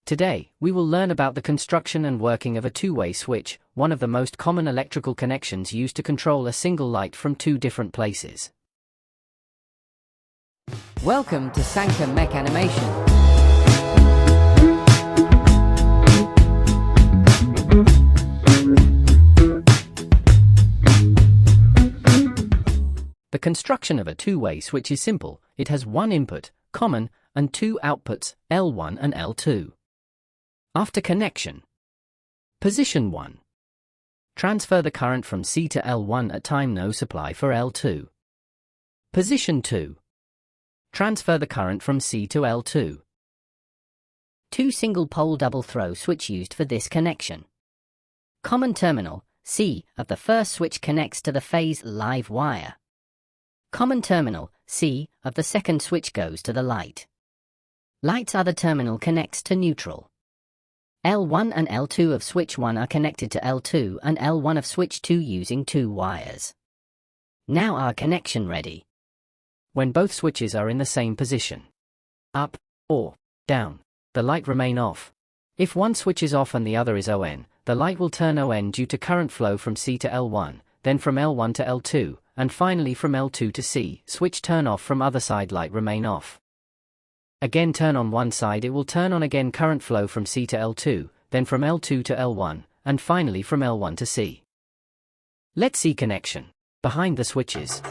Today, we will learn about the construction and working of a two-way switch, one of the most common electrical connections used to control a single light from two different places. Welcome to Sanka Mech Animation. The construction of a two-way switch is simple. It has one input, common, and two outputs, L1 and L2. After connection. Position 1. Transfer the current from C to L1 at time no supply for L2. Position 2. Transfer the current from C to L2. Two single-pole double-throw switch used for this connection. Common terminal, C, of the first switch connects to the phase live wire. Common terminal, C, of the second switch goes to the light. Light's other terminal connects to neutral. L1 and L2 of switch 1 are connected to L2 and L1 of switch 2 using two wires. Now our connection ready. When both switches are in the same position, up or down, the light remain off. If one switch is off and the other is on, the light will turn on due to current flow from C to L1, then from L1 to L2, and finally from L2 to C. Switch turn off from other side, light remain off. Again turn on one side, it will turn on again, current flow from C to L2, then from L2 to L1, and finally from L1 to C. Let's see connection behind the switches.